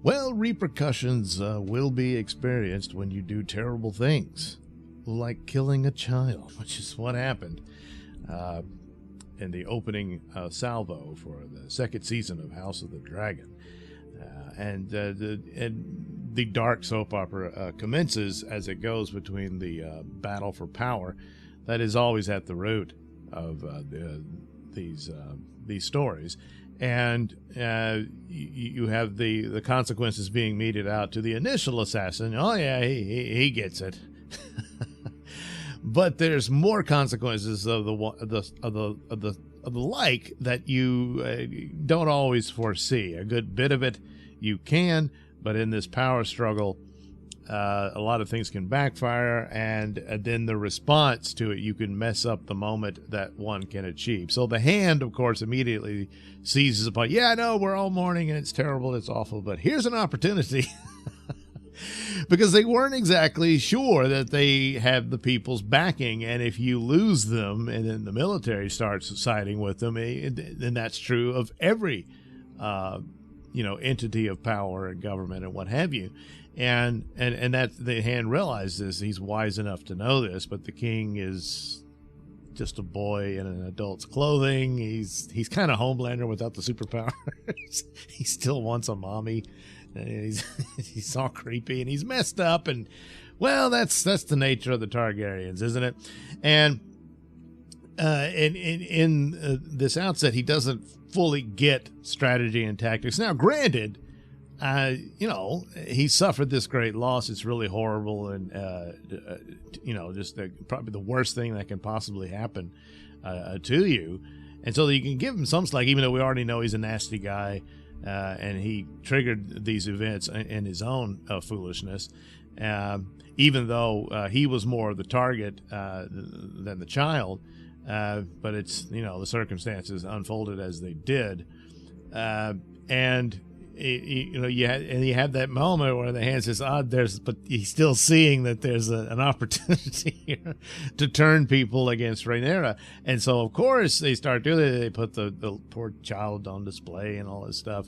Well, repercussions will be experienced when you do terrible things, like killing a child, which is what happened in the opening salvo for the second season of House of the Dragon. And the dark soap opera commences as it goes between the battle for power that is always at the root of these stories. And you have the consequences being meted out to the initial assassin. Oh yeah, he gets it. But there's more consequences of the like that you don't always foresee. A good bit of it you can, but in this power struggle, a lot of things can backfire, and then the response to it, you can mess up the moment that one can achieve. So the hand, of course, immediately seizes upon, yeah, I know we're all mourning and it's terrible, it's awful, but here's an opportunity. Because they weren't exactly sure that they had the people's backing, and if you lose them and then the military starts siding with them, then that's true of every entity of power and government and what have you. And that the hand realizes, he's wise enough to know this, but the king is just a boy in an adult's clothing. He's kind of Homelander without the superpowers. He still wants a mommy. And he's all creepy and he's messed up, and well, that's the nature of the Targaryens, isn't it? And in this outset, he doesn't fully get strategy and tactics. Now, granted, he suffered this great loss. It's really horrible, and just probably the worst thing that can possibly happen to you. And so you can give him some slack, even though we already know he's a nasty guy. And he triggered these events in his own foolishness, even though he was more the target than the child. But it's, the circumstances unfolded as they did. And you have that moment where the hand says, but he's still seeing that there's an opportunity here to turn people against Rhaenyra. And so, of course, they start doing it. They put the poor child on display and all this stuff.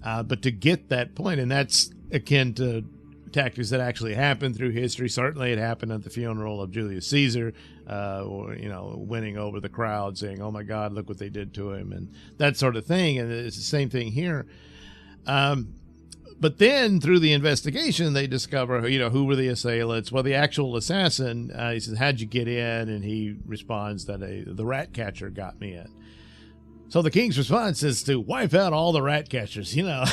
But to get that point, and that's akin to tactics that actually happened through history. Certainly it happened at the funeral of Julius Caesar, winning over the crowd, saying, oh, my God, look what they did to him, and that sort of thing. And it's the same thing here. But then through the investigation, they discover, who were the assailants. Well, the actual assassin, he says, how'd you get in? And he responds that the rat catcher got me in. So the king's response is to wipe out all the rat catchers, to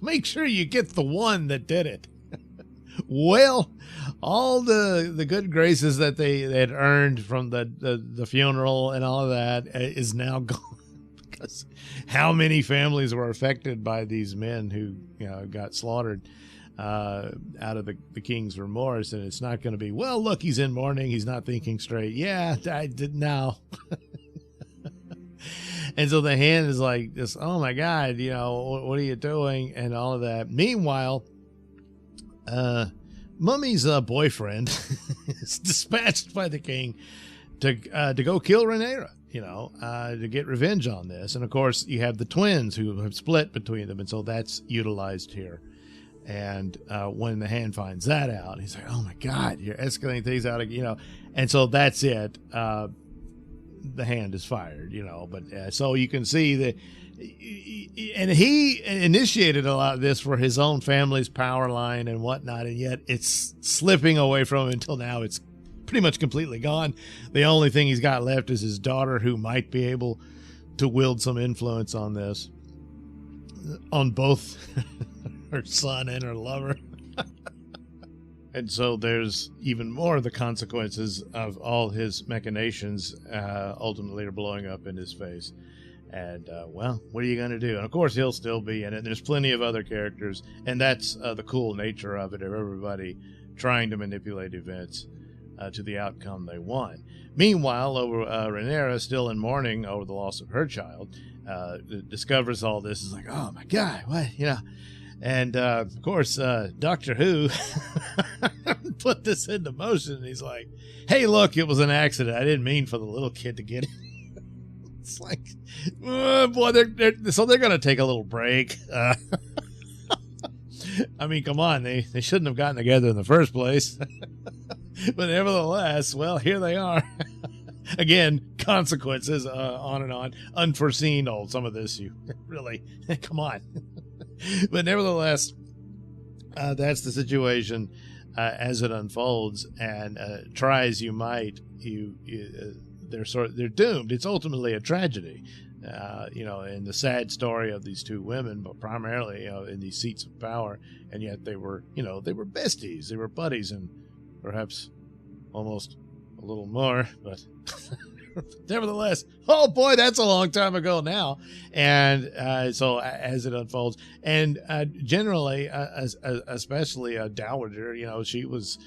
make sure you get the one that did it. Well, all the good graces that they had earned from the funeral and all of that is now gone. How many families were affected by these men who got slaughtered out of the king's remorse? And it's not going to be, well, look, he's in mourning, he's not thinking straight. Yeah, I did now. And so the hand is like this, oh my God, what are you doing? And all of that. Meanwhile, Mummy's boyfriend is dispatched by the king to go kill Rhaenyra. To get revenge on this. And of course, you have the twins who have split between them, and so that's utilized here. And when the hand finds that out, he's like, oh my God, you're escalating things out, and so that's it. The hand is fired, but so you can see that, and he initiated a lot of this for his own family's power line and whatnot, and yet it's slipping away from him until now. It's pretty much completely gone. The only thing he's got left is his daughter, who might be able to wield some influence on this, on both her son and her lover. And so there's even more of the consequences of all his machinations ultimately are blowing up in his face. And, well, what are you going to do? And, of course, he'll still be in it. There's plenty of other characters, and that's the cool nature of it, of everybody trying to manipulate events to the outcome they want. Meanwhile, Rhaenyra, still in mourning over the loss of her child, discovers all this. Is like, oh my God, what, and of course, Doctor Who put this into motion. He's like, hey, look, it was an accident. I didn't mean for the little kid to get it. It's like, boy, they're going to take a little break. I mean, come on, they shouldn't have gotten together in the first place. But nevertheless, well, here they are. Again, consequences, on and on. Unforeseen, some of this, you really, come on. But nevertheless, that's the situation as it unfolds, and try as you might, they're doomed. It's ultimately a tragedy, in the sad story of these two women, but primarily, in these seats of power, and yet they were besties, they were buddies, and perhaps almost a little more, but nevertheless, oh boy, that's a long time ago now. And so as it unfolds, and generally, especially a dowager, she was,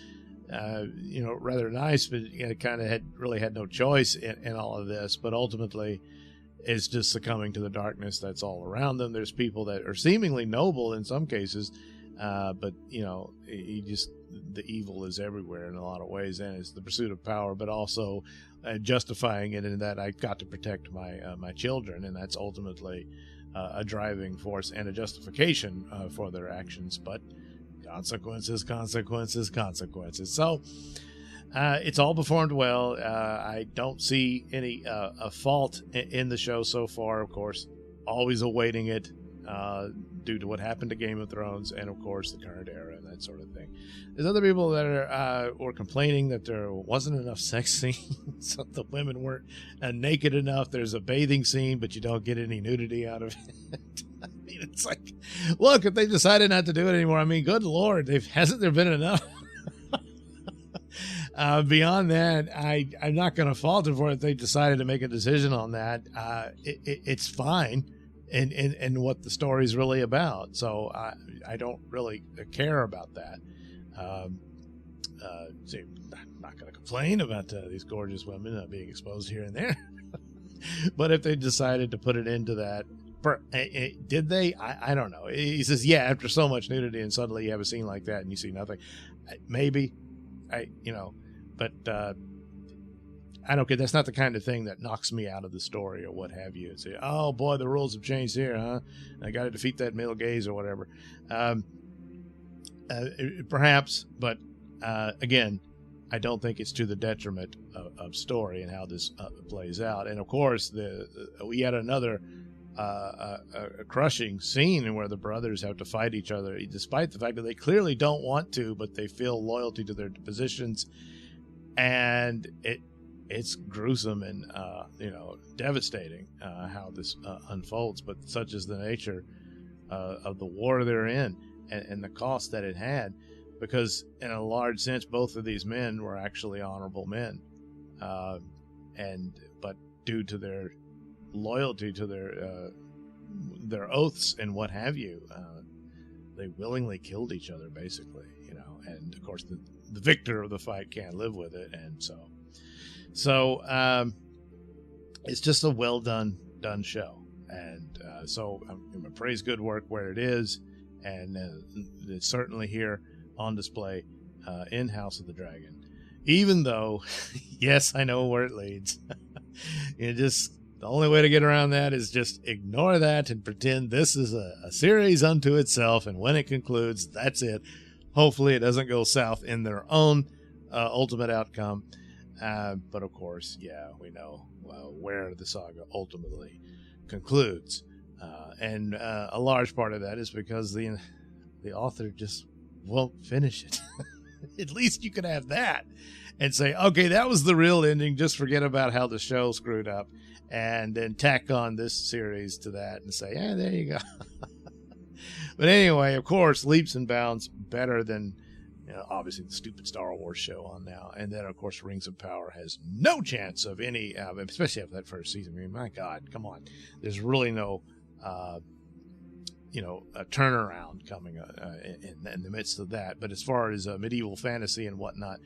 rather nice, but kind of had no choice in all of this. But ultimately, it's just succumbing to the darkness that's all around them. There's people that are seemingly noble in some cases, but the evil is everywhere in a lot of ways, and it's the pursuit of power, but also justifying it in that I've got to protect my children, and that's ultimately a driving force and a justification for their actions. But consequences. So it's all performed well. I don't see any fault in the show so far. Of course, always awaiting it due to what happened to Game of Thrones, and of course the current era and that sort of thing. There's other people that were complaining that there wasn't enough sex scenes. The women weren't naked enough. There's a bathing scene, but you don't get any nudity out of it. I mean, it's like, look, if they decided not to do it anymore, I mean, good Lord, hasn't there been enough? Beyond that, I'm not going to fault them for it if they decided to make a decision on that. It's fine. And what the story's really about. So I don't really care about that. I'm not going to complain about these gorgeous women being exposed here and there. But if they decided to put it into that, did they? I don't know. He says, yeah, after so much nudity and suddenly you have a scene like that and you see nothing. Maybe, but I don't care. That's not the kind of thing that knocks me out of the story or what have you. And say, oh boy, the rules have changed here, huh? I got to defeat that male gaze or whatever. Perhaps, but again, I don't think it's to the detriment of story and how this plays out. And of course, we had another a crushing scene where the brothers have to fight each other, despite the fact that they clearly don't want to, but they feel loyalty to their positions, and it's gruesome and devastating how this unfolds, but such is the nature of the war they're in, and the cost that it had, because in a large sense both of these men were actually honorable men, but due to their loyalty to their oaths and what have you, they willingly killed each other basically, and of course the victor of the fight can't live with it, and so it's just a well done show, and so I'm going to praise good work where it is, and it's certainly here on display in House of the Dragon, even though yes, I know where it leads. The only way to get around that is just ignore that and pretend this is a series unto itself, and when it concludes, that's it. Hopefully it doesn't go south in their own ultimate outcome. But of course, yeah, we know where the saga ultimately concludes. And a large part of that is because the author just won't finish it. At least you could have that and say, okay, that was the real ending. Just forget about how the show screwed up, and then tack on this series to that and say, yeah, there you go. But anyway, of course, leaps and bounds better than, obviously the stupid Star Wars show on now. And then, of course, Rings of Power has no chance of any, especially after that first season. I mean, my God, come on. There's really no, a turnaround coming in the midst of that. But as far as medieval fantasy and whatnot,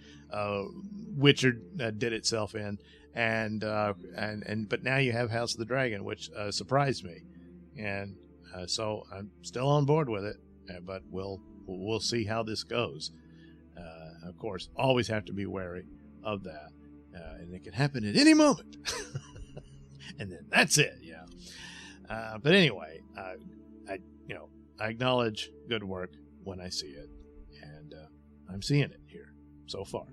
Witcher did itself in, but now you have House of the Dragon, which surprised me, and so I'm still on board with it. But we'll see how this goes. Of course, always have to be wary of that, and it can happen at any moment. And then that's it. But anyway, I acknowledge good work when I see it. And I'm seeing it here so far.